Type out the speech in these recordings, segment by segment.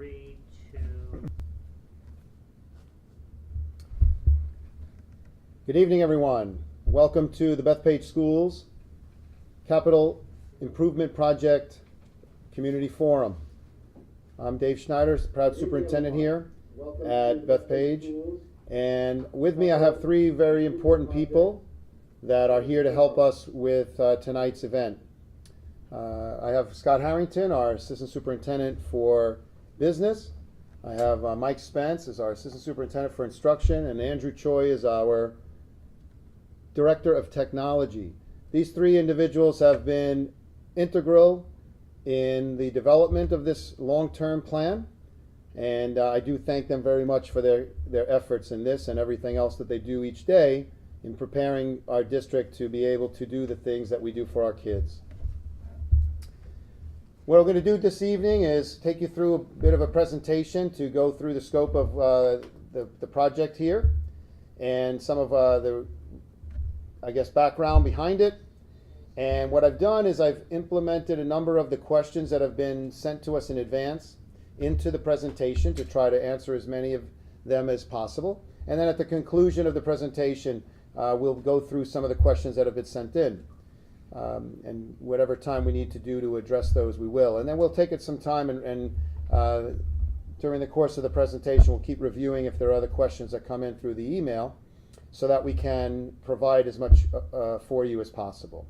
3, 2. Good evening, everyone. Welcome to the Bethpage Schools Capital Improvement Project Community Forum. I'm Dave Schneider, proud superintendent here at Bethpage. And with me I have three very important people that are here to help us with tonight's event. I have Scott Harrington, our Assistant Superintendent for Business. I have Mike Spence as our Assistant Superintendent for Instruction, and Andrew Choi is our Director of Technology. These three individuals have been integral in the development of this long-term plan, and I do thank them very much for their efforts in this and everything else that they do each day in preparing our district to be able to do the things that we do for our kids. What we're going to do this evening is take you through a bit of a presentation to go through the scope of the project here and some of the background behind it. And what I've done is I've implemented a number of the questions that have been sent to us in advance into the presentation to try to answer as many of them as possible. And then at the conclusion of the presentation, we'll go through some of the questions that have been sent in. And whatever time we need to do to address those, we will. And then we'll take it some time and during the course of the presentation, we'll keep reviewing if there are other questions that come in through the email so that we can provide as much for you as possible.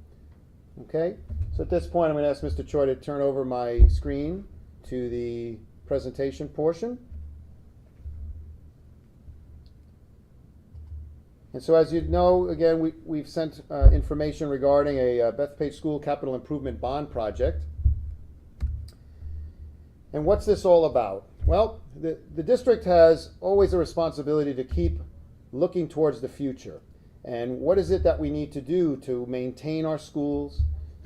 Okay, so at this point, I'm going to ask Mr. Choi to turn over my screen to the presentation portion. And so as you know, again, we've sent information regarding a Bethpage School Capital Improvement Bond Project. And what's this all about? Well, the district has always a responsibility to keep looking towards the future. And what is it that we need to do to maintain our schools,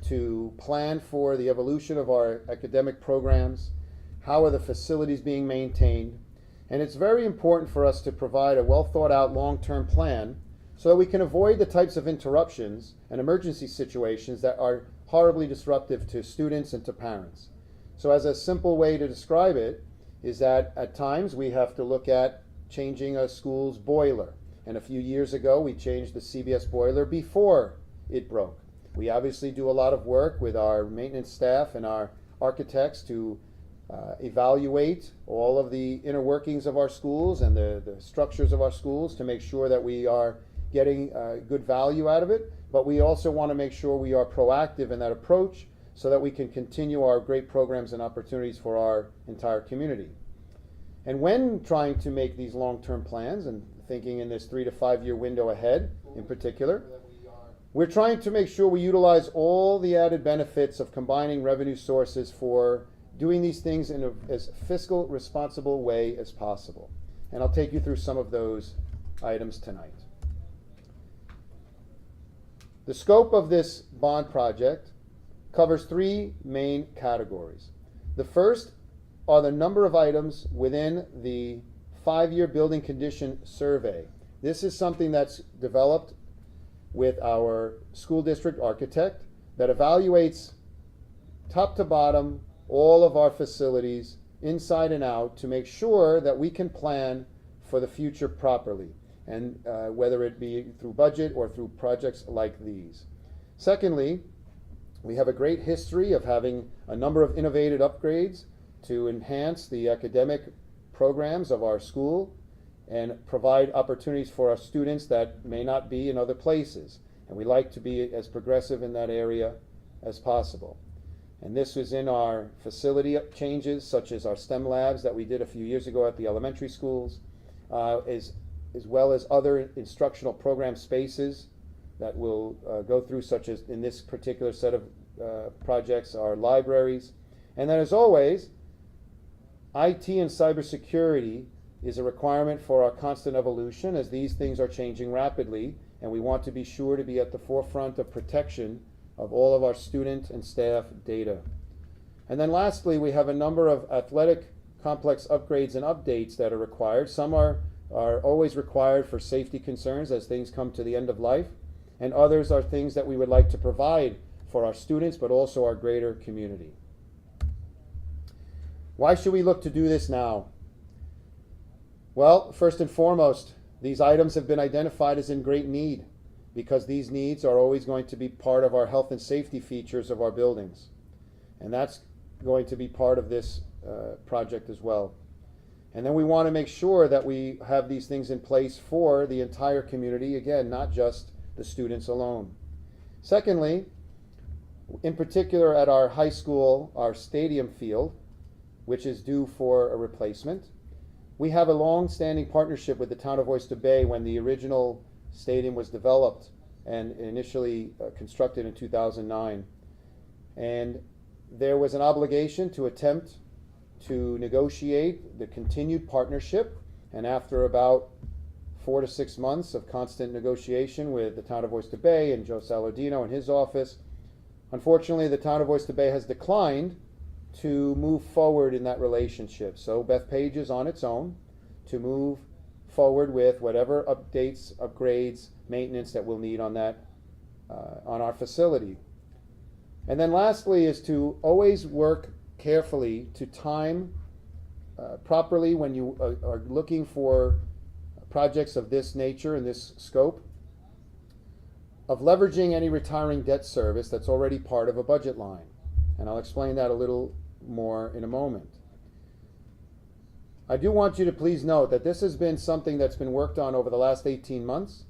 to plan for the evolution of our academic programs? How are the facilities being maintained? And it's very important for us to provide a well thought out long-term plan so that we can avoid the types of interruptions and emergency situations that are horribly disruptive to students and to parents. So as a simple way to describe it is that at times we have to look at changing a school's boiler. And a few years ago we changed the CBS boiler before it broke. We obviously do a lot of work with our maintenance staff and our architects to evaluate all of the inner workings of our schools and the structures of our schools to make sure that we are getting good value out of it, but we also want to make sure we are proactive in that approach so that we can continue our great programs and opportunities for our entire community. And when trying to make these long-term plans and thinking in this 3 to 5 year window ahead in particular, we're trying to make sure we utilize all the added benefits of combining revenue sources for doing these things in as fiscal responsible way as possible. And I'll take you through some of those items tonight. The scope of this bond project covers three main categories. The first are the number of items within the 5-year building condition survey. This is something that's developed with our school district architect that evaluates top to bottom all of our facilities inside and out to make sure that we can plan for the future properly, and whether it be through budget or through projects like these. Secondly, we have a great history of having a number of innovative upgrades to enhance the academic programs of our school and provide opportunities for our students that may not be in other places. And we like to be as progressive in that area as possible. And this was in our facility changes, such as our STEM labs that we did a few years ago at the elementary schools, as well as other instructional program spaces that we'll go through, such as in this particular set of projects, our libraries. And then as always, IT and cybersecurity is a requirement for our constant evolution as these things are changing rapidly, and we want to be sure to be at the forefront of protection of all of our student and staff data. And then lastly, we have a number of athletic complex upgrades and updates that are required. Some are always required for safety concerns as things come to the end of life, and others are things that we would like to provide for our students but also our greater community. Why should we look to do this now? Well, first and foremost, these items have been identified as in great need because these needs are always going to be part of our health and safety features of our buildings. And that's going to be part of this project as well. And then we want to make sure that we have these things in place for the entire community, again, not just the students alone. Secondly, in particular at our high school, our stadium field, which is due for a replacement, we have a long-standing partnership with the town of Oyster Bay when the original stadium was developed and initially constructed in 2009. And there was an obligation to attempt to negotiate the continued partnership, and after about 4 to 6 months of constant negotiation with the town of Oyster Bay and Joe Saladino and his office, unfortunately the town of Oyster Bay has declined to move forward in that relationship. So Bethpage is on its own to move forward with whatever updates, upgrades, maintenance that we'll need on that, on our facility. And then lastly is to always work carefully to time properly when you are looking for projects of this nature and this scope, of leveraging any retiring debt service that's already part of a budget line. And I'll explain that a little more in a moment. I do want you to please note that this has been something that's been worked on over the last 18 months,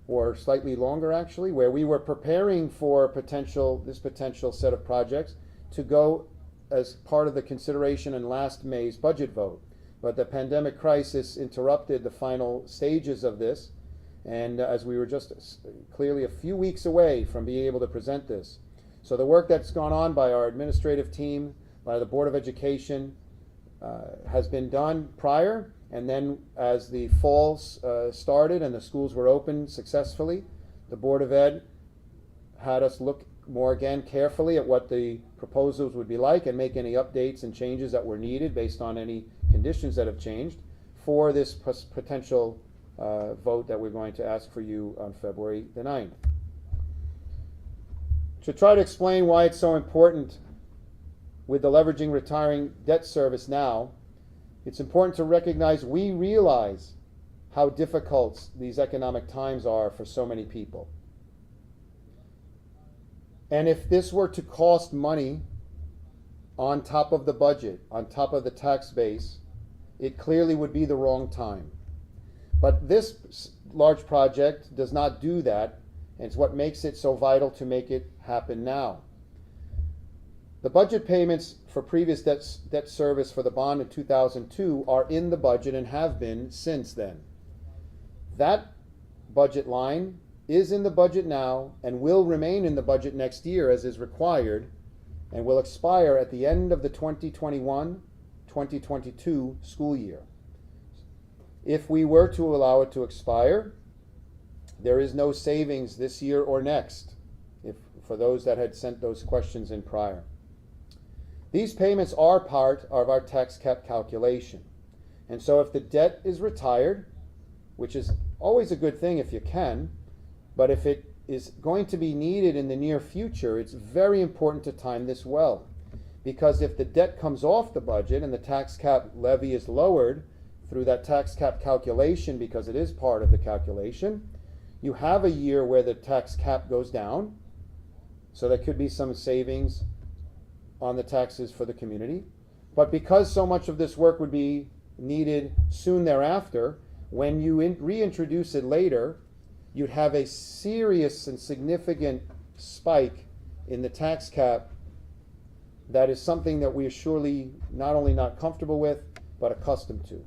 or slightly longer actually, where we were preparing for this potential set of projects to go as part of the consideration in last May's budget vote. But the pandemic crisis interrupted the final stages of this, and as we were just clearly a few weeks away from being able to present this. So the work that's gone on by our administrative team, by the Board of Education, has been done prior, and then as the fall started and the schools were open successfully, the Board of Ed had us look more again carefully at what the proposals would be like and make any updates and changes that were needed based on any conditions that have changed for this potential vote that we're going to ask for you on February the 9th. To try to explain why it's so important with the leveraging retiring debt service now, it's important to recognize we realize how difficult these economic times are for so many people. And if this were to cost money on top of the budget, on top of the tax base, it clearly would be the wrong time. But this large project does not do that, and it's what makes it so vital to make it happen now. The budget payments for previous debt service for the bond in 2002 are in the budget and have been since then. That budget line is in the budget now and will remain in the budget next year as is required, and will expire at the end of the 2021-2022 school year. If we were to allow it to expire, there is no savings this year or next, for those that had sent those questions in prior. These payments are part of our tax cap calculation. And so if the debt is retired, which is always a good thing if you can, but if it is going to be needed in the near future, it's very important to time this well. Because if the debt comes off the budget and the tax cap levy is lowered through that tax cap calculation, because it is part of the calculation, you have a year where the tax cap goes down, so there could be some savings on the taxes for the community. But because so much of this work would be needed soon thereafter, when you reintroduce it later, you'd have a serious and significant spike in the tax cap. That is something that we are surely not only not comfortable with, but accustomed to.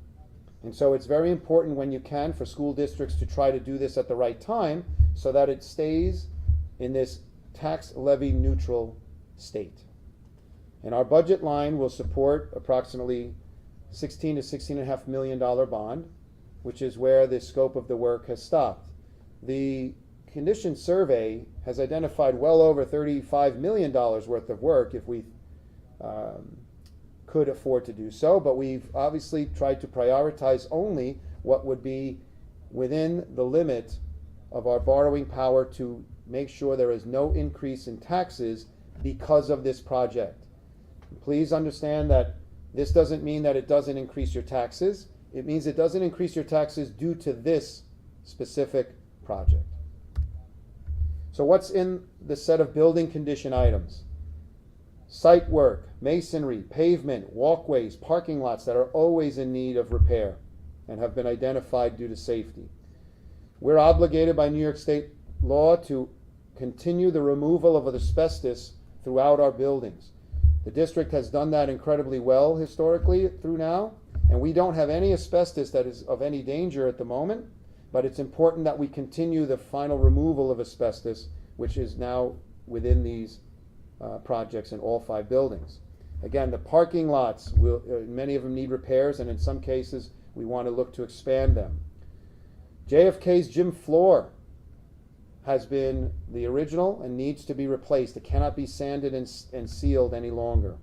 And so it's very important when you can for school districts to try to do this at the right time so that it stays in this tax levy neutral state. And our budget line will support approximately $16 to $16.5 million bond, which is where the scope of the work has stopped. The condition survey has identified well over $35 million worth of work if we could afford to do so, but we've obviously tried to prioritize only what would be within the limit of our borrowing power to make sure there is no increase in taxes because of this project. Please understand that This doesn't mean that it doesn't increase your taxes. It means it doesn't increase your taxes due to this specific project. So what's in the set of building condition items? Site work, masonry, pavement, walkways, parking lots that are always in need of repair and have been identified due to safety. We're obligated by New York State law to continue the removal of asbestos throughout our buildings. The district has done that incredibly well historically through now, and we don't have any asbestos that is of any danger at the moment, but it's important that we continue the final removal of asbestos, which is now within these projects in all 5 buildings. Again, the parking lots, many of them need repairs, and in some cases we want to look to expand them. JFK's gym floor has been the original and needs to be replaced. It cannot be sanded and sealed any longer.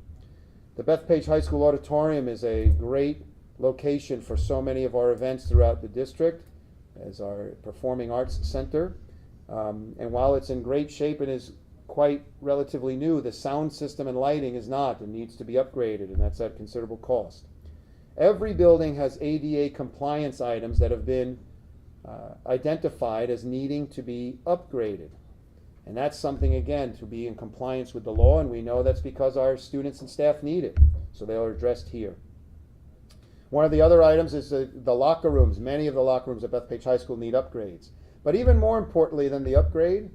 The Bethpage High School auditorium is a great location for so many of our events throughout the district as our performing arts center. And while it's in great shape and is quite relatively new, the sound system and lighting is not and needs to be upgraded, and that's at considerable cost. Every building has ADA compliance items that have been identified as needing to be upgraded. And that's something, again, to be in compliance with the law, and we know that's because our students and staff need it. So they are addressed here. One of the other items is the locker rooms. Many of the locker rooms at Bethpage High School need upgrades. But even more importantly than the upgrade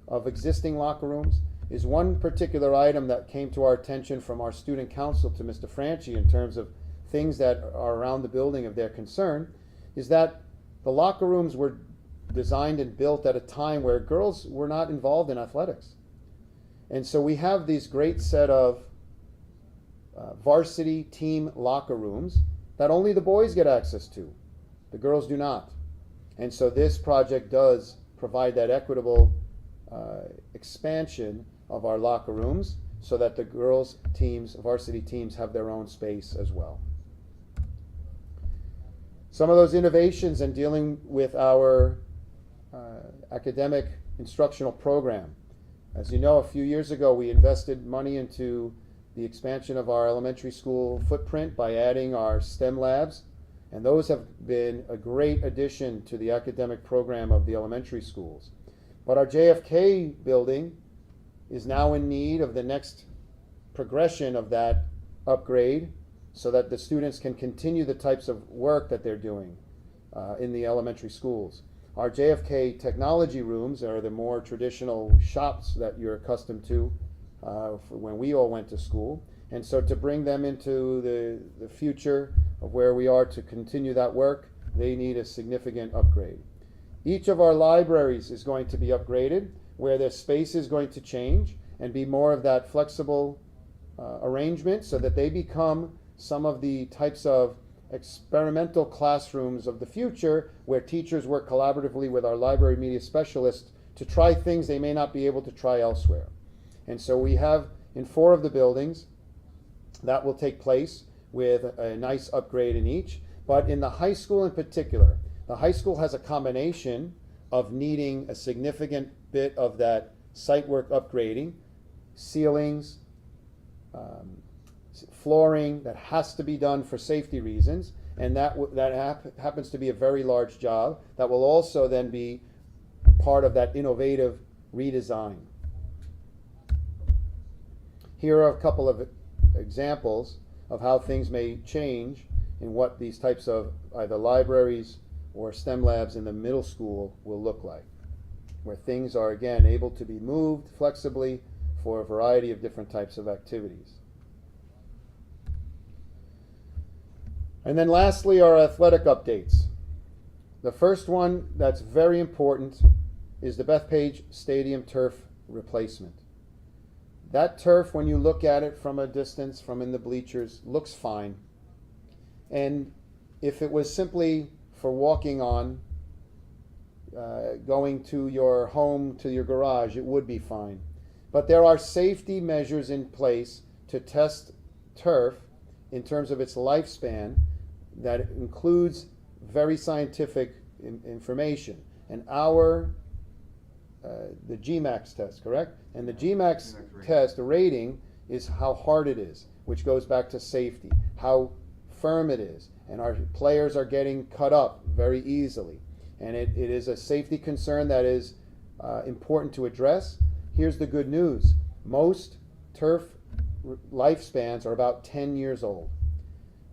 of existing locker rooms is one particular item that came to our attention from our student council to Mr. Franchi in terms of things that are around the building of their concern, is that the locker rooms were designed and built at a time where girls were not involved in athletics. And so we have these great set of varsity team locker rooms that only the boys get access to. The girls do not. And so this project does provide that equitable expansion of our locker rooms so that the girls' teams, varsity teams, have their own space as well. Some of those innovations in dealing with our academic instructional program. As you know, a few years ago we invested money into the expansion of our elementary school footprint by adding our STEM labs, and those have been a great addition to the academic program of the elementary schools. But our JFK building is now in need of the next progression of that upgrade so that the students can continue the types of work that they're doing in the elementary schools. Our JFK technology rooms are the more traditional shops that you're accustomed to when we all went to school. And so to bring them into the future of where we are to continue that work, they need a significant upgrade. Each of our libraries is going to be upgraded, where their space is going to change and be more of that flexible arrangement so that they become some of the types of experimental classrooms of the future where teachers work collaboratively with our library media specialists to try things they may not be able to try elsewhere. And so we have in 4 of the buildings that will take place with a nice upgrade in each. But in the high school in particular, the high school has a combination of needing a significant bit of that site work upgrading, ceilings, flooring that has to be done for safety reasons, and that happens to be a very large job that will also then be part of that innovative redesign. Here are a couple of examples of how things may change in what these types of either libraries or STEM labs in the middle school will look like, where things are again able to be moved flexibly for a variety of different types of activities. And then lastly, our athletic updates. The first one that's very important is the Bethpage Stadium turf replacement. That turf, when you look at it from a distance, from in the bleachers, looks fine. And if it was simply for walking on, going to your home, to your garage, it would be fine. But there are safety measures in place to test turf in terms of its lifespan that includes very scientific information. And the GMAX test, correct? And the GMAX test, the rating, is how hard it is. which goes back to safety, how firm it is, and our players are getting cut up very easily. And it is a safety concern that is important to address. Here's the good news. Most turf lifespans are about 10 years old.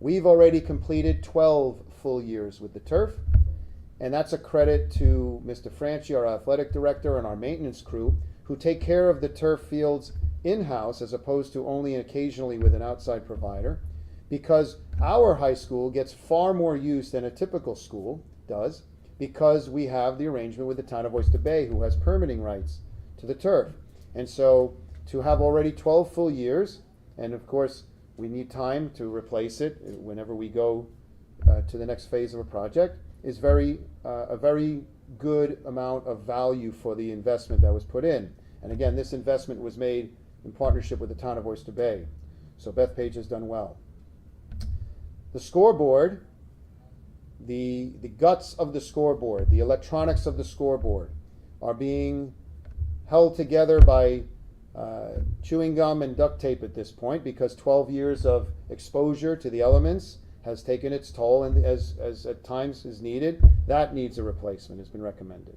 We've already completed 12 full years with the turf, and that's a credit to Mr. Franchi, our athletic director, and our maintenance crew, who take care of the turf fields in-house as opposed to only occasionally with an outside provider, because our high school gets far more use than a typical school does, because we have the arrangement with the town of Oyster Bay, who has permitting rights to the turf. And so to have already 12 full years, and of course we need time to replace it whenever we go to the next phase of a project, is a very good amount of value for the investment that was put in. And again, this investment was made in partnership with the town of Oyster Bay. So Bethpage has done well. The scoreboard, the guts of the scoreboard, the electronics of the scoreboard are being held together by chewing gum and duct tape at this point, because 12 years of exposure to the elements has taken its toll, and as at times is needed, that needs a replacement, has been recommended.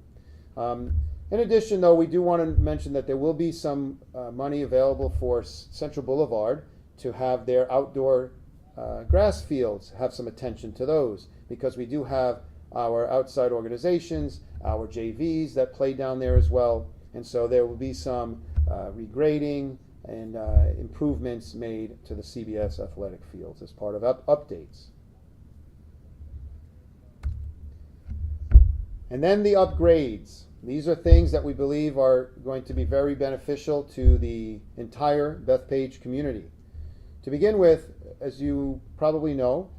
In addition, though, we do want to mention that there will be some money available for Central Boulevard to have their outdoor grass fields, have some attention to those, because we do have our outside organizations, our JVs that play down there as well, and so there will be some regrading and improvements made to the CBS athletic fields as part of updates. And then the upgrades. These are things that we believe are going to be very beneficial to the entire Bethpage community. To begin with, as you probably know,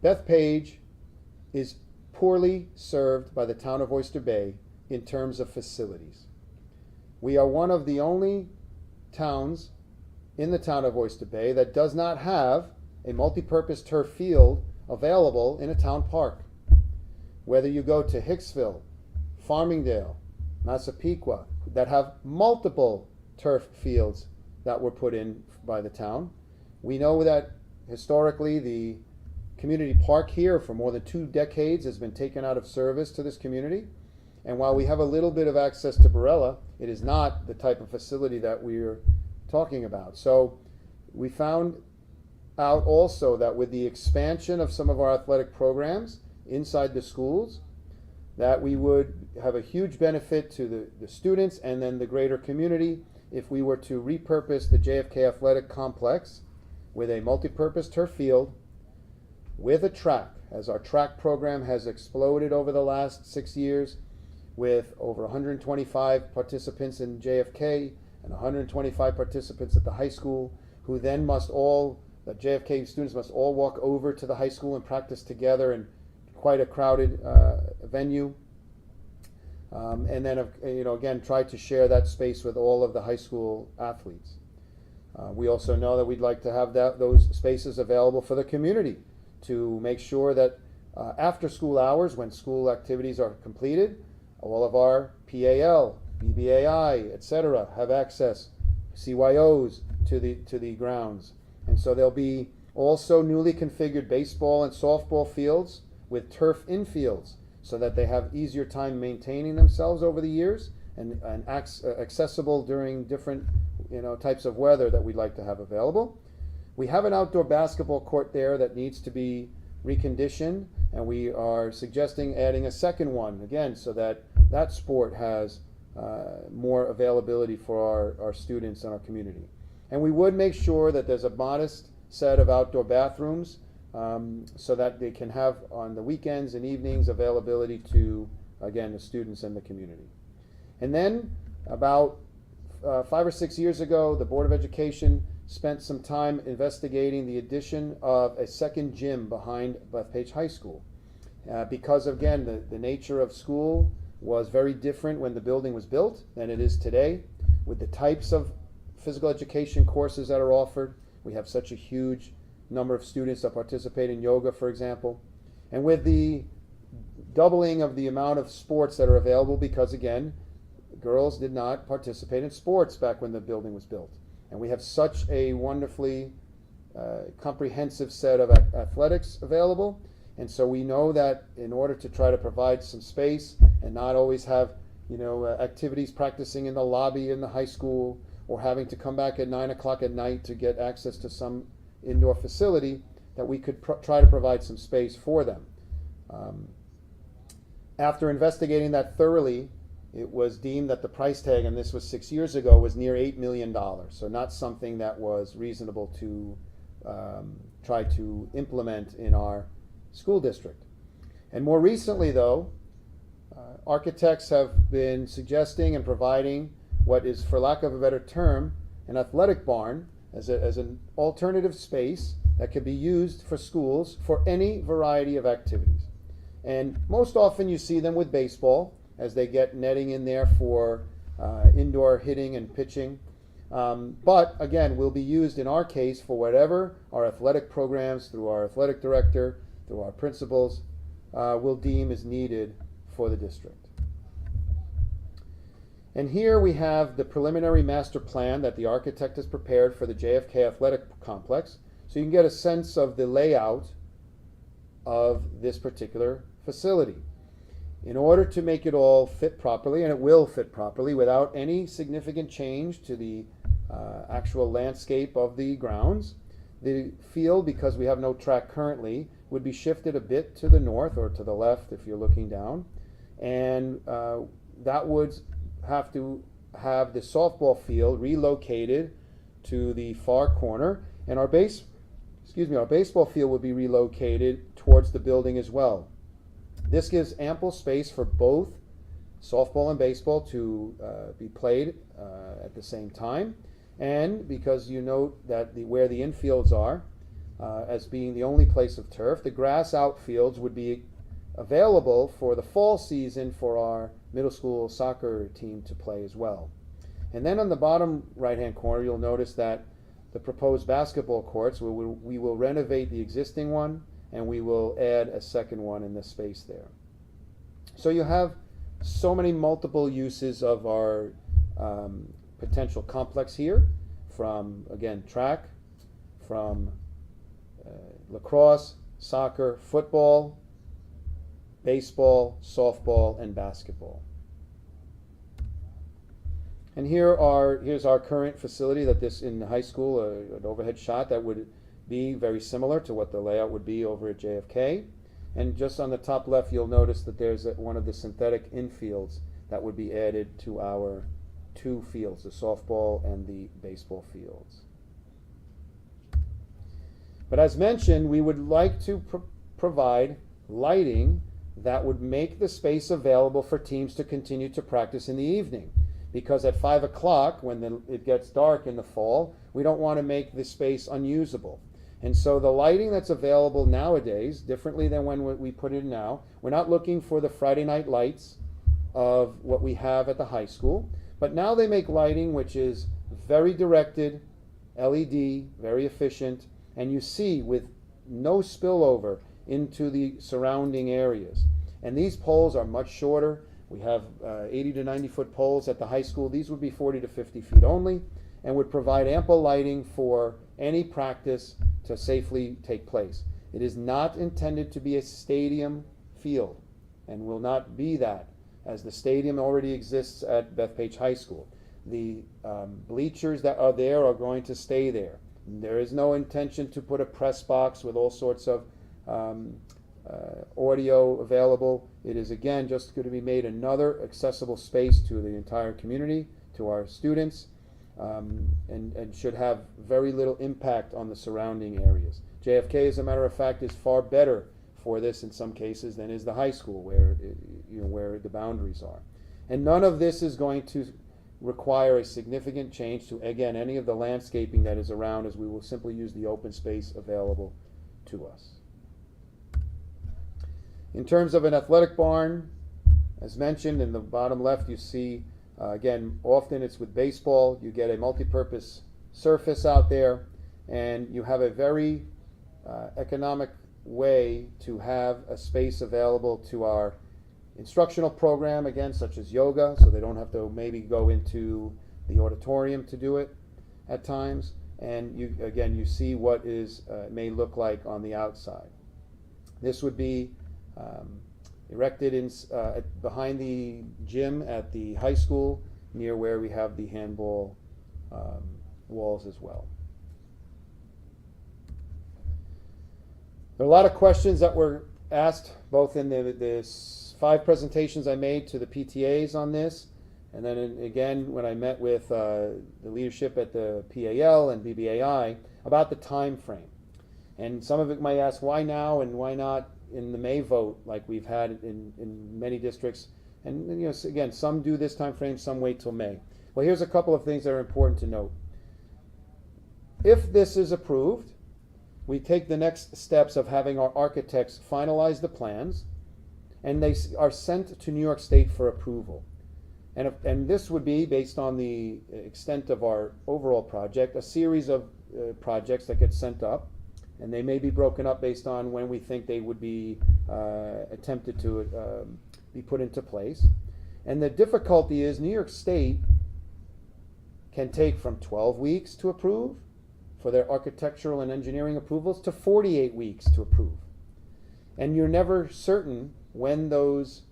Bethpage is poorly served by the town of Oyster Bay in terms of facilities. We are one of the only towns in the town of Oyster Bay that does not have a multi-purpose turf field available in a town park. Whether you go to Hicksville, Farmingdale, Massapequa, that have multiple turf fields that were put in by the town. We know that historically the community park here for more than 2 decades has been taken out of service to this community. And while we have a little bit of access to Barella, it is not the type of facility that we're talking about. So we found out also that with the expansion of some of our athletic programs inside the schools, that we would have a huge benefit to the students and then the greater community if we were to repurpose the JFK Athletic Complex with a multi-purpose turf field with a track, as our track program has exploded over the last 6 years, with over 125 participants in JFK and 125 participants at the high school, who then the JFK students must all walk over to the high school and practice together in quite a crowded venue. And then, again, try to share that space with all of the high school athletes. We also know that we'd like to have those spaces available for the community to make sure that after school hours, when school activities are completed, all of our PAL, BBAI, etc., have access, CYOs, to the grounds. And so there'll be also newly configured baseball and softball fields with turf infields, so that they have easier time maintaining themselves over the years and accessible during different types of weather that we'd like to have available. We have an outdoor basketball court there that needs to be reconditioned, and we are suggesting adding a second one, again, so that sport has more availability for our students and our community. And we would make sure that there's a modest set of outdoor bathrooms so that they can have on the weekends and evenings availability to, again, the students and the community. And then about 5 or 6 years ago, the Board of Education spent some time investigating the addition of a second gym behind Bethpage High School. Because, again, the nature of school was very different when the building was built than it is today. With the types of physical education courses that are offered, we have such a huge number of students that participate in yoga, for example. And with the doubling of the amount of sports that are available, because, again, girls did not participate in sports back when the building was built. And we have such a wonderfully comprehensive set of athletics available. And so we know that in order to try to provide some space and not always have activities practicing in the lobby in the high school, or having to come back at 9 o'clock at night to get access to some indoor facility, that we could try to provide some space for them. After investigating that thoroughly, it was deemed that the price tag, and this was 6 years ago, was near $8 million. So not something that was reasonable to try to implement in our school district. And more recently, though, architects have been suggesting and providing what is, for lack of a better term, an athletic barn as an alternative space that can be used for schools for any variety of activities. And most often you see them with baseball, as they get netting in there for indoor hitting and pitching. But again, will be used in our case for whatever our athletic programs, through our athletic director, through our principals, will deem is needed for the district. And here we have the preliminary master plan that the architect has prepared for the JFK Athletic Complex, so you can get a sense of the layout of this particular facility. In order to make it all fit properly, and it will fit properly without any significant change to the actual landscape of the grounds, the field, because we have no track currently, would be shifted a bit to the north or to the left if you're looking down, and that would have to have the softball field relocated to the far corner, and our baseball field would be relocated towards the building as well. This gives ample space for both softball and baseball to be played at the same time, and because you note that where the infields are, as being the only place of turf, the grass outfields would be available for the fall season for our middle school soccer team to play as well. And then on the bottom right-hand corner, you'll notice that the proposed basketball courts, we will renovate the existing one, and we will add a second one in the space there. So you have so many multiple uses of our potential complex here, from, again, track, from lacrosse, soccer, football, baseball, softball, and basketball. And here's our current facility that this in high school, an overhead shot that would be very similar to what the layout would be over at JFK. And just on the top left, you'll notice that there's one of the synthetic infields that would be added to our two fields, the softball and the baseball fields. But as mentioned, we would like to provide lighting that would make the space available for teams to continue to practice in the evening. Because at 5 o'clock, when it gets dark in the fall, we don't want to make the space unusable. And so the lighting that's available nowadays, differently than when we put it in now, we're not looking for the Friday night lights of what we have at the high school, but now they make lighting which is very directed, LED, very efficient, and you see with no spillover into the surrounding areas. And these poles are much shorter. We have 80 to 90 foot poles at the high school. These would be 40 to 50 feet only, and would provide ample lighting for any practice to safely take place. It is not intended to be a stadium field, and will not be that, as the stadium already exists at Bethpage High School. The bleachers that are there are going to stay there. There is no intention to put a press box with all sorts of audio available. It is, again, just going to be made another accessible space to the entire community, to our students, and should have very little impact on the surrounding areas. JFK, as a matter of fact, is far better for this in some cases than is the high school, where where the boundaries are. And none of this is going to require a significant change to, again, any of the landscaping that is around, as we will simply use the open space available to us. In terms of an athletic barn, as mentioned, in the bottom left you see, again, often it's with baseball. You get a multi-purpose surface out there, and you have a very economic way to have a space available to our instructional program, again, such as yoga, so they don't have to maybe go into the auditorium to do it at times, and you see what may look like on the outside. This would be erected behind the gym at the high school, near where we have the handball walls as well. There are a lot of questions that were asked, both in the 5 presentations I made to the PTAs on this, and then again when I met with the leadership at the PAL and BBAI about the time frame. And some of it might ask, why now and why not in the May vote like we've had in many districts? And again, some do this time frame, some wait till May. Well, here's a couple of things that are important to note. If this is approved, we take the next steps of having our architects finalize the plans, and they are sent to New York State for approval. And this would be, based on the extent of our overall project, a series of projects that get sent up, and they may be broken up based on when we think they would be attempted to be put into place. And the difficulty is New York State can take from 12 weeks to approve for their architectural and engineering approvals to 48 weeks to approve. And you're never certain when those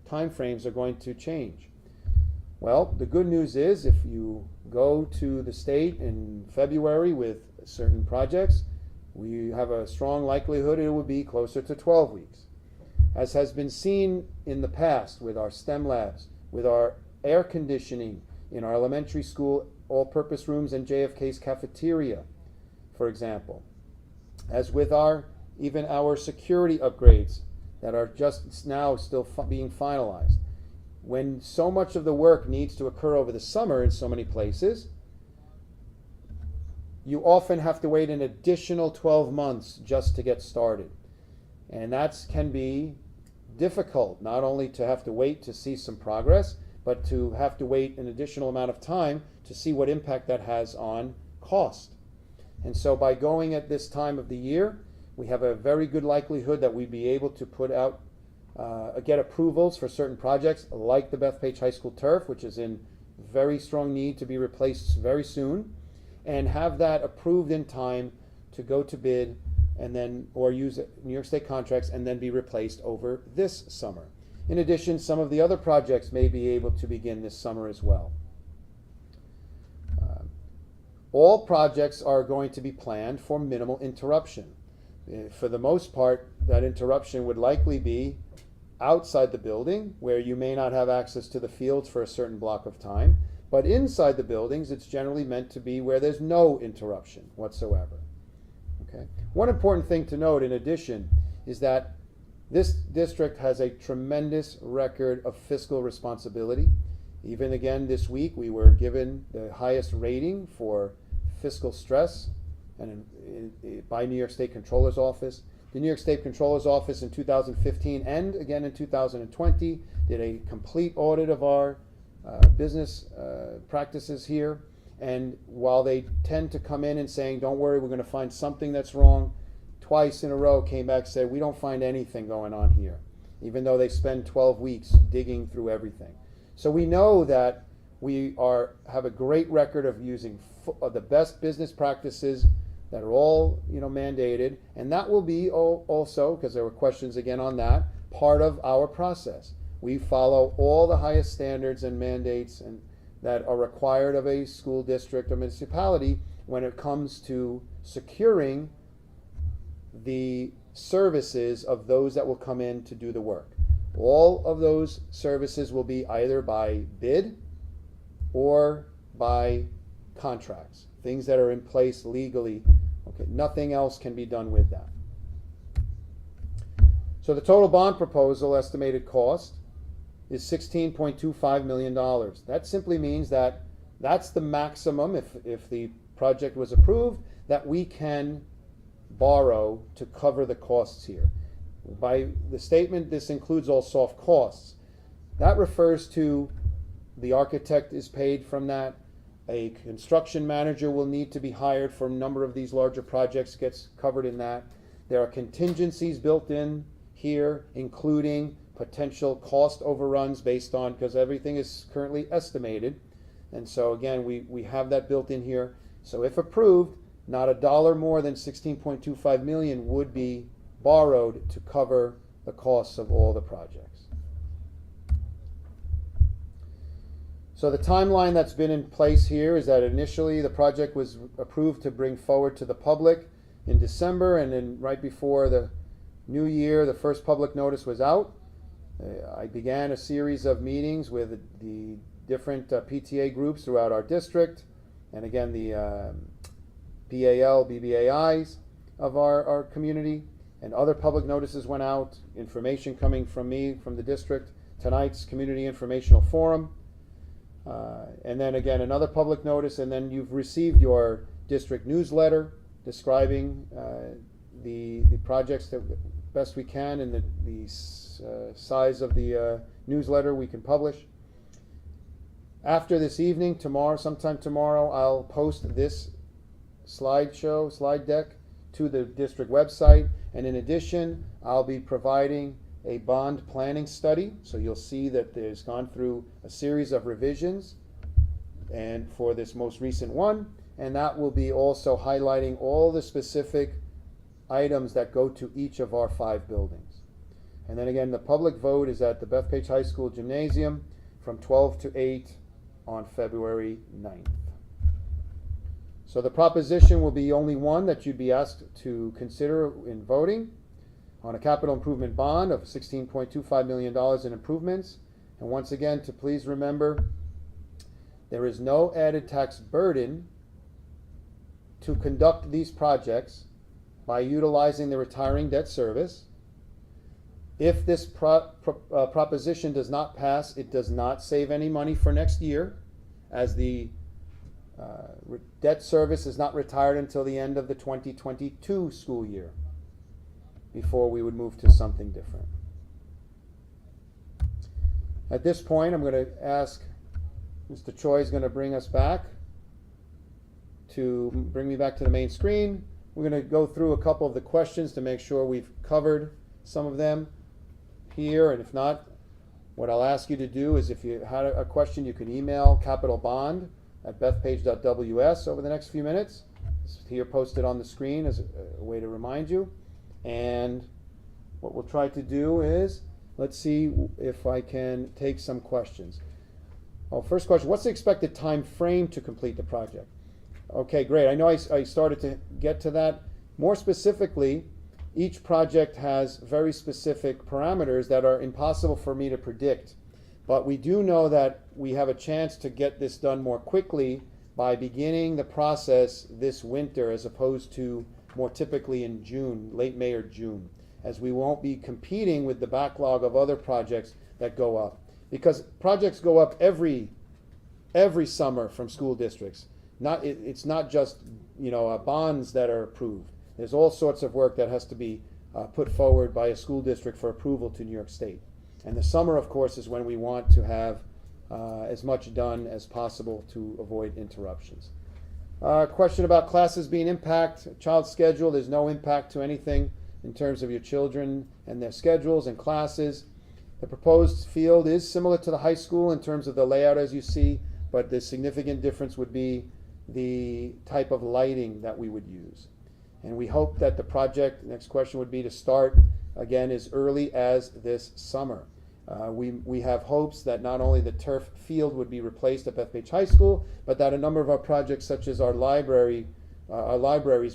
timeframes are going to change. Well, the good news is if you go to the state in February with certain projects, we have a strong likelihood it will be closer to 12 weeks. As has been seen in the past with our STEM labs, with our air conditioning in our elementary school all-purpose rooms and JFK's cafeteria, for example. As with even our security upgrades that are just now still being finalized. When so much of the work needs to occur over the summer in so many places, you often have to wait an additional 12 months just to get started. And that can be difficult, not only to have to wait to see some progress, but to have to wait an additional amount of time to see what impact that has on cost. And so by going at this time of the year, we have a very good likelihood that we'd be able to put out, get approvals for certain projects like the Bethpage High School turf, which is in very strong need to be replaced very soon, and have that approved in time to go to bid and then, or use New York State contracts and then be replaced over this summer. In addition, some of the other projects may be able to begin this summer as well. All projects are going to be planned for minimal interruption. For the most part, that interruption would likely be outside the building, where you may not have access to the fields for a certain block of time, but inside the buildings, it's generally meant to be where there's no interruption whatsoever. Okay. One important thing to note, in addition, is that this district has a tremendous record of fiscal responsibility. Even again this week, we were given the highest rating for fiscal stress by New York State Controller's Office. The New York State Controller's Office in 2015 and again in 2020 did a complete audit of our business practices here. And while they tend to come in and saying, don't worry, we're going to find something that's wrong, twice in a row came back and said, we don't find anything going on here, even though they spend 12 weeks digging through everything. So we know that we have a great record of using the best business practices that are all mandated, and that will be also, because there were questions again on that, part of our process. We follow all the highest standards and mandates and that are required of a school district or municipality when it comes to securing the services of those that will come in to do the work. All of those services will be either by bid or by contracts, things that are in place legally. Okay, nothing else can be done with that. So the total bond proposal estimated cost is $16.25 million. That simply means that that's the maximum, if the project was approved, that we can borrow to cover the costs here. By the statement, this includes all soft costs. That refers to the architect is paid from that. A construction manager will need to be hired for a number of these larger projects, gets covered in that. There are contingencies built in here, including potential cost overruns based on, because everything is currently estimated. And so again, we have that built in here. So if approved, not a dollar more than $16.25 million would be borrowed to cover the costs of all the projects. So the timeline that's been in place here is that initially the project was approved to bring forward to the public in December, and then right before the new year, the first public notice was out. I began a series of meetings with the different PTA groups throughout our district, and again the BAL, BBAIs of our community, and other public notices went out, information coming from me, from the district, tonight's community informational forum, and then again another public notice, and then you've received your district newsletter describing the projects that best we can, and the size of the newsletter we can publish. After this evening, sometime tomorrow, I'll post this slide deck to the district website, and in addition, I'll be providing a bond planning study, so you'll see that there's gone through a series of revisions, and for this most recent one, and that will be also highlighting all the specific items that go to each of our 5 buildings. And then again, the public vote is at the Bethpage High School Gymnasium from 12 to 8 on February 9th. So the proposition will be only one that you'd be asked to consider in voting on a capital improvement bond of $16.25 million in improvements. And once again, to please remember, there is no added tax burden to conduct these projects by utilizing the retiring debt service. If this proposition does not pass, it does not save any money for next year, as the debt service is not retired until the end of the 2022 school year, before we would move to something different. At this point, I'm going to ask Mr. Choi is going to bring me back to the main screen. We're going to go through a couple of the questions to make sure we've covered some of them here, and if not, what I'll ask you to do is, if you had a question, you can email capitalbond@bethpage.ws over the next few minutes. It's here posted on the screen as a way to remind you. And what we'll try to do is, let's see if I can take some questions. First question, what's the expected time frame to complete the project? Okay, great. I know I started to get to that. More specifically, each project has very specific parameters that are impossible for me to predict. But we do know that we have a chance to get this done more quickly by beginning the process this winter, as opposed to more typically in June, late May or June, as we won't be competing with the backlog of other projects that go up. Because projects go up every summer from school districts. It's not just bonds that are approved. There's all sorts of work that has to be put forward by a school district for approval to New York State. And the summer, of course, is when we want to have as much done as possible to avoid interruptions. Question about classes being child's schedule. There's no impact to anything in terms of your children and their schedules and classes. The proposed field is similar to the high school in terms of the layout, as you see, but the significant difference would be the type of lighting that we would use. And we hope that the project, next question would be to start again as early as this summer. We have hopes that not only the turf field would be replaced at Bethpage High School, but that a number of our projects, such as our libraries,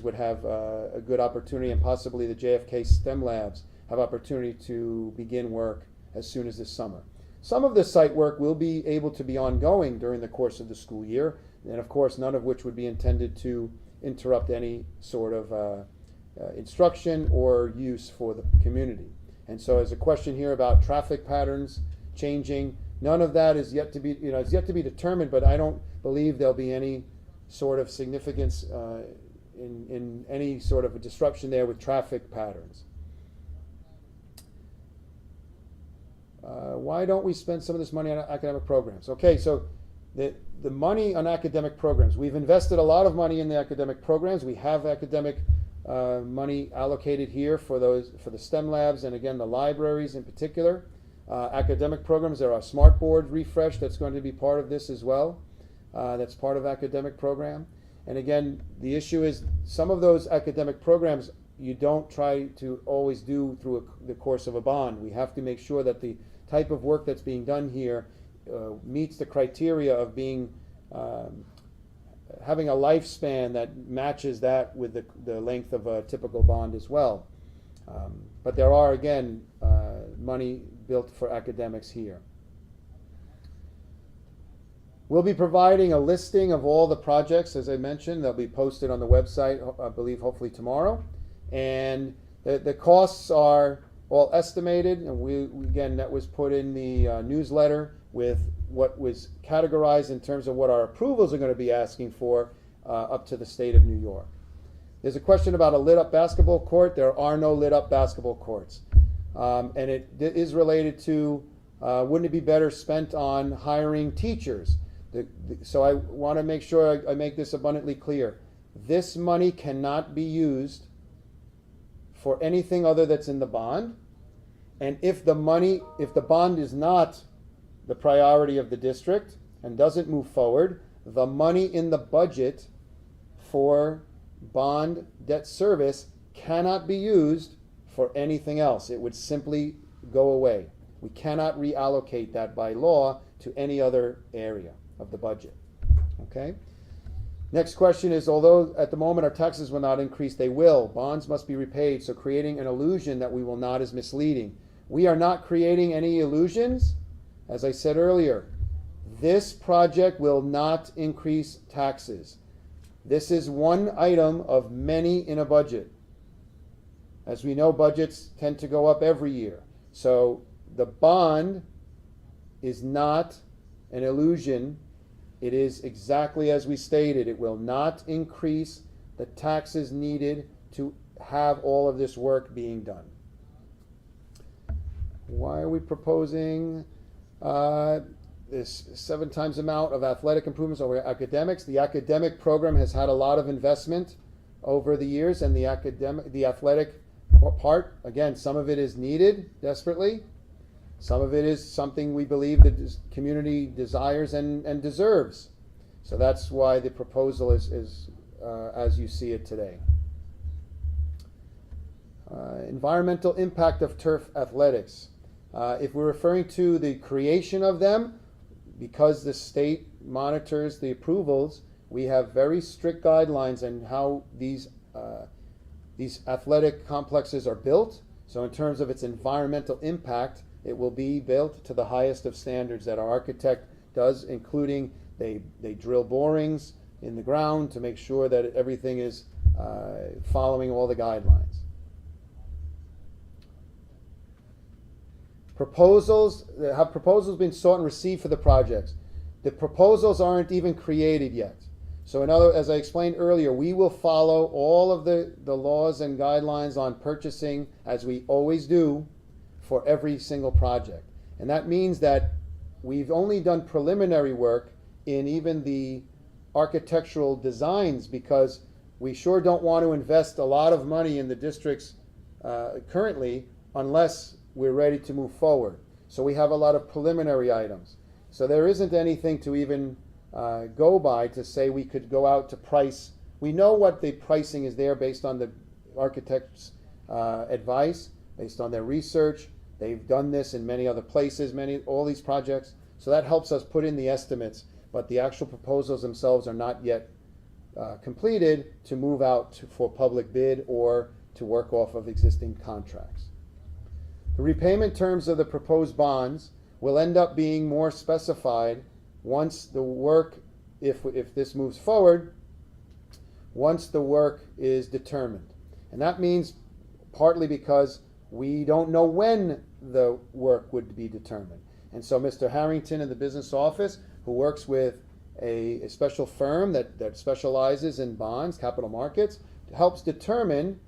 would have a good opportunity, and possibly the JFK STEM labs have opportunity to begin work as soon as this summer. Some of the site work will be able to be ongoing during the course of the school year, and of course none of which would be intended to interrupt any sort of instruction or use for the community. And so, as a question here about traffic patterns changing, none of that is yet to be, is yet to be determined. But I don't believe there'll be any sort of significance in any sort of a disruption there with traffic patterns. Why don't we spend some of this money on academic programs? Okay, so the money on academic programs, we've invested a lot of money in the academic programs. We have academic money allocated here for the STEM labs, and again the libraries in particular. Academic programs, there are smart board refresh that's going to be part of this as well. That's part of academic program. And again, the issue is some of those academic programs you don't try to always do through the course of a bond. We have to make sure that the type of work that's being done here meets the criteria of being having a lifespan that matches that with the length of a typical bond as well. But there are, again, money built for academics here. We'll be providing a listing of all the projects, as I mentioned. They'll be posted on the website, I believe, hopefully tomorrow. And the costs are all estimated, and again, that was put in the newsletter with what was categorized in terms of what our approvals are going to be asking for up to the state of New York. There's a question about a lit-up basketball court. There are no lit-up basketball courts. And it is related to, wouldn't it be better spent on hiring teachers? So I want to make sure I make this abundantly clear. This money cannot be used for anything other that's in the bond. And if the bond is not the priority of the district and doesn't move forward, the money in the budget for bond debt service cannot be used for anything else. It would simply go away. We cannot reallocate that by law to any other area of the budget. Okay? Next question is, although at the moment our taxes will not increase, they will. Bonds must be repaid, so creating an illusion that we will not is misleading. We are not creating any illusions. As I said earlier, this project will not increase taxes. This is one item of many in a budget. As we know, budgets tend to go up every year. So the bond is not an illusion. It is exactly as we stated. It will not increase the taxes needed to have all of this work being done. Why are we proposing this 7 times amount of athletic improvements over academics? The academic program has had a lot of investment over the years, and the athletic part, again, some of it is needed desperately. Some of it is something we believe the community desires and deserves. So that's why the proposal is as you see it today. Environmental impact of turf athletics. If we're referring to the creation of them, because the state monitors the approvals, we have very strict guidelines on how these athletic complexes are built. So in terms of its environmental impact, it will be built to the highest of standards that our architect does, including they drill borings in the ground to make sure that everything is following all the guidelines. Have proposals been sought and received for the projects? The proposals aren't even created yet. So as I explained earlier, we will follow all of the laws and guidelines on purchasing, as we always do, for every single project. And that means that we've only done preliminary work in even the architectural designs, because we sure don't want to invest a lot of money in the districts currently unless we're ready to move forward. So we have a lot of preliminary items. So there isn't anything to even go by to say we could go out to price. We know what the pricing is there based on the architect's advice, based on their research. They've done this in many other places, all these projects. So that helps us put in the estimates, but the actual proposals themselves are not yet completed to move out for public bid or to work off of existing contracts. The repayment terms of the proposed bonds will end up being more specified once the work, if this moves forward, once the work is determined. And that means partly because we don't know when the work would be determined. And so Mr. Harrington in the business office, who works with a special firm that specializes in bonds, capital markets, helps determine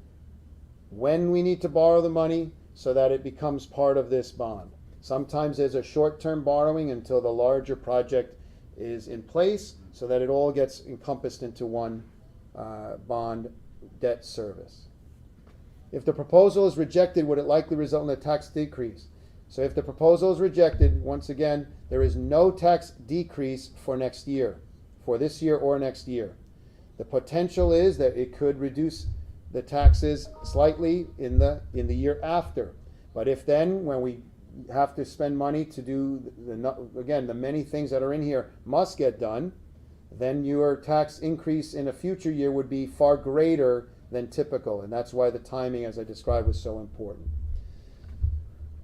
when we need to borrow the money so that it becomes part of this bond. Sometimes there's a short-term borrowing until the larger project is in place so that it all gets encompassed into one bond debt service. If the proposal is rejected, would it likely result in a tax decrease? So if the proposal is rejected, once again, there is no tax decrease for next year, for this year or next year. The potential is that it could reduce the taxes slightly in the year after. But if then, when we have to spend money to do, the many things that are in here must get done, then your tax increase in a future year would be far greater than typical. And that's why the timing, as I described, was so important.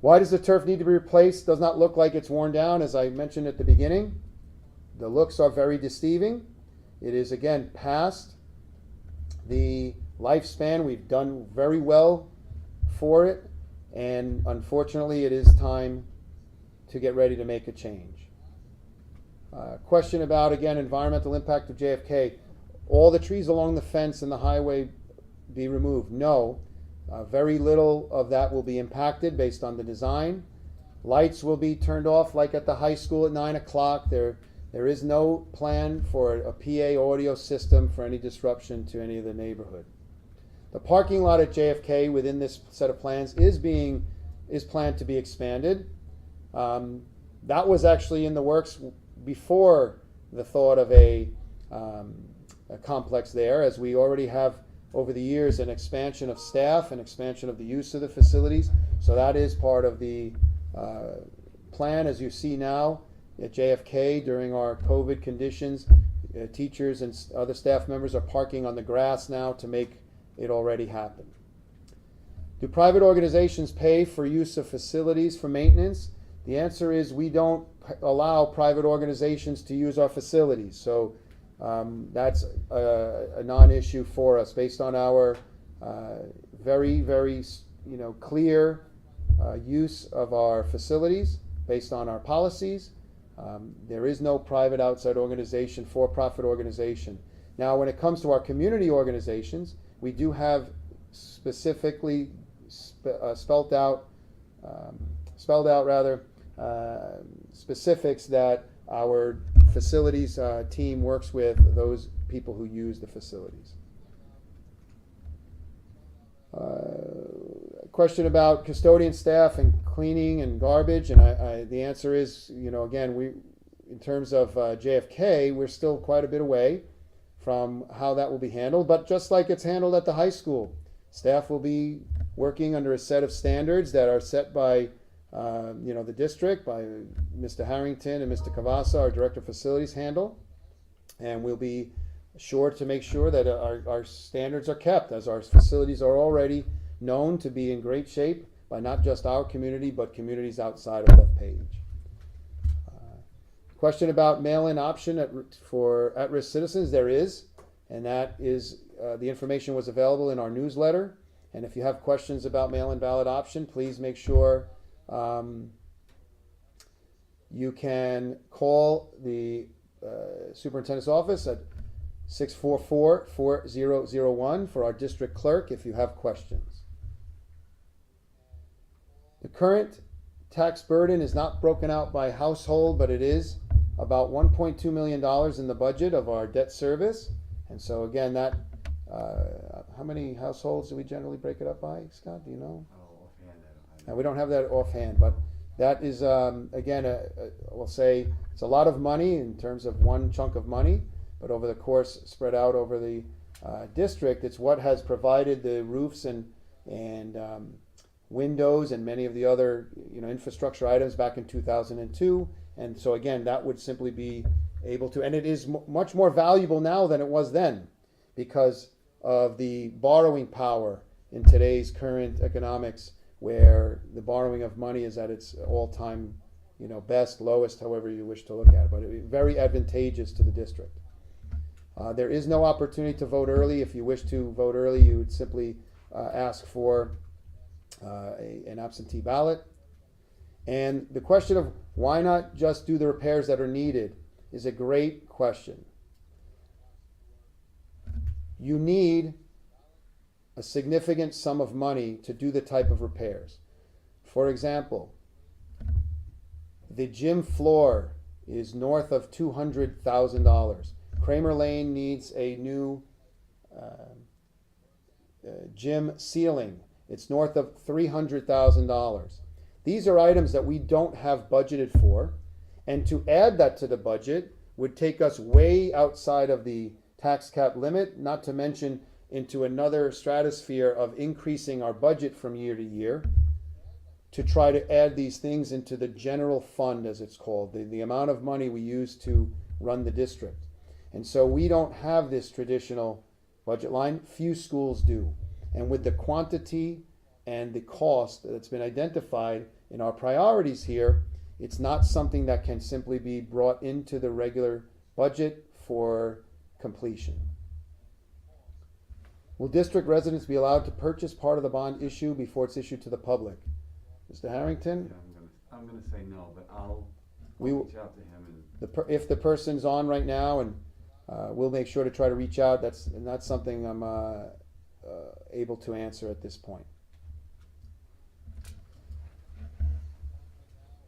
Why does the turf need to be replaced? Does not look like it's worn down, as I mentioned at the beginning. The looks are very deceiving. It is, again, past the lifespan. We've done very well for it, and unfortunately it is time to get ready to make a change. Question about, again, environmental impact of JFK. All the trees along the fence and the highway be removed? No. Very little of that will be impacted based on the design. Lights will be turned off like at the high school at 9 o'clock. There is no plan for a PA audio system for any disruption to any of the neighborhood. The parking lot at JFK within this set of plans is planned to be expanded. That was actually in the works before the thought of a complex there, as we already have over the years an expansion of staff and expansion of the use of the facilities. So that is part of the plan. As you see now at JFK during our COVID conditions, teachers and other staff members are parking on the grass now to make it already happen. Do private organizations pay for use of facilities for maintenance? The answer is we don't allow private organizations to use our facilities. So that's a non-issue for us based on our very, very clear use of our facilities, based on our policies. There is no private outside organization, for-profit organization. Now, when it comes to our community organizations, we do have specifically spelled out specifics that our facilities team works with those people who use the facilities. Question about custodian staff and cleaning and garbage, and the answer is, again, in terms of JFK, we're still quite a bit away from how that will be handled, but just like it's handled at the high school, staff will be working under a set of standards that are set by the district, by Mr. Harrington and Mr. Cavassa, our Director of Facilities, handle, and we'll be sure to make sure that our standards are kept, as our facilities are already known to be in great shape by not just our community, but communities outside of Bethpage. Question about mail-in option for at-risk citizens. There is, and that is, the information was available in our newsletter, and if you have questions about mail-in ballot option, please make sure you can call the superintendent's office at 644-4001 for our district clerk if you have questions. The current tax burden is not broken out by household, but it is about $1.2 million in the budget of our debt service. And so again, that how many households do we generally break it up by, Scott? Do you know? Now, we don't have that offhand, but that is, again, we'll say it's a lot of money in terms of one chunk of money, but over the course, spread out over the district, it's what has provided the roofs and windows and many of the other infrastructure items back in 2002. And so again, that would simply be able to, and it is much more valuable now than it was then because of the borrowing power in today's current economics, where the borrowing of money is at its all-time, best, lowest, however you wish to look at it, but very advantageous to the district. There is no opportunity to vote early. If you wish to vote early, you would simply ask for an absentee ballot. And the question of why not just do the repairs that are needed is a great question. You need a significant sum of money to do the type of repairs. For example, the gym floor is north of $200,000. Kramer Lane needs a new gym ceiling. It's north of $300,000. These are items that we don't have budgeted for, and to add that to the budget would take us way outside of the tax cap limit, not to mention into another stratosphere of increasing our budget from year to year to try to add these things into the general fund, as it's called, the amount of money we use to run the district. And so we don't have this traditional budget line. Few schools do. And with the quantity and the cost that's been identified in our priorities here, it's not something that can simply be brought into the regular budget for completion. Will district residents be allowed to purchase part of the bond issue before it's issued to the public? Mr. Harrington? Yeah, I'm gonna say no, but I'll We will- reach out to him and. If the person's on right now, and we'll make sure to try to reach out, that's something I'm able to answer at this point.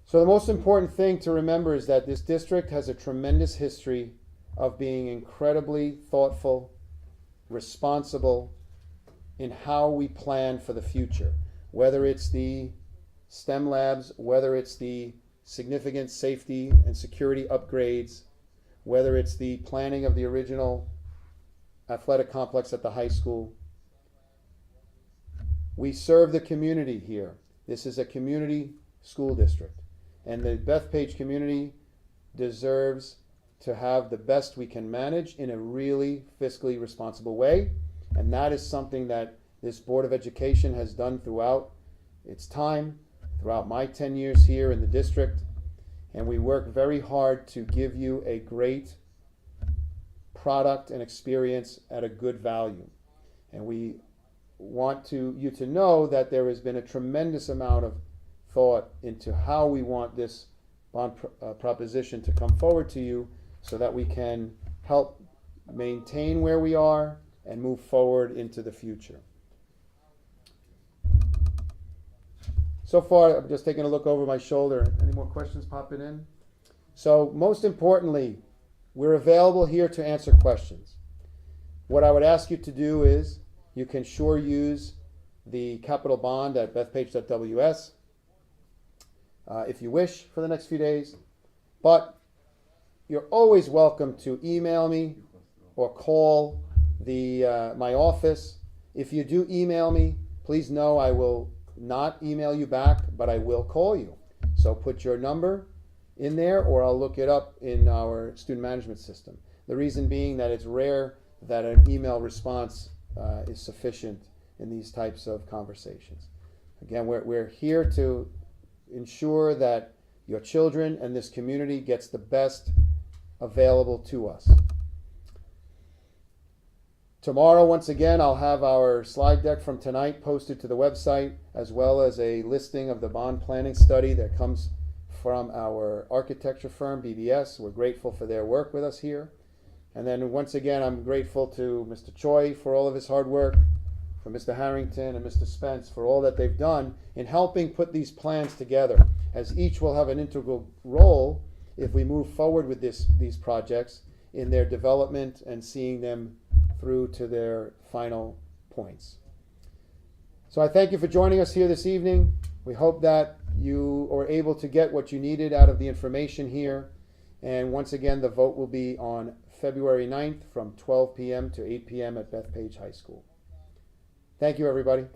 So the most important thing to remember is that this district has a tremendous history of being incredibly thoughtful, responsible in how we plan for the future, whether it's the STEM labs, whether it's the significant safety and security upgrades, whether it's the planning of the original athletic complex at the high school. We serve the community here. This is a community school district, and the Bethpage community deserves to have the best we can manage in a really fiscally responsible way, and that is something that this Board of Education has done throughout its time, throughout my 10 years here in the district, and we work very hard to give you a great product and experience at a good value. And we want you to know that there has been a tremendous amount of thought into how we want this bond proposition to come forward to you so that we can help maintain where we are and move forward into the future. So far, I'm just taking a look over my shoulder. Any more questions popping in? So most importantly, we're available here to answer questions. What I would ask you to do is you can sure use the capital bond at bethpage.ws if you wish for the next few days. But you're always welcome to email me or call my office. If you do email me, please know I will not email you back, but I will call you. So put your number in there, or I'll look it up in our student management system. The reason being that it's rare that an email response is sufficient in these types of conversations. Again, we're here to ensure that your children and this community gets the best available to us. Tomorrow, once again, I'll have our slide deck from tonight posted to the website, as well as a listing of the bond planning study that comes from our architecture firm, BBS. We're grateful for their work with us here. And then once again, I'm grateful to Mr. Choi for all of his hard work, for Mr. Harrington and Mr. Spence for all that they've done in helping put these plans together, as each will have an integral role if we move forward with these projects in their development and seeing them through to their final points. So I thank you for joining us here this evening. We hope that you are able to get what you needed out of the information here. And once again, the vote will be on February 9th from 12 p.m. to 8 p.m. at Bethpage High School. Thank you, everybody.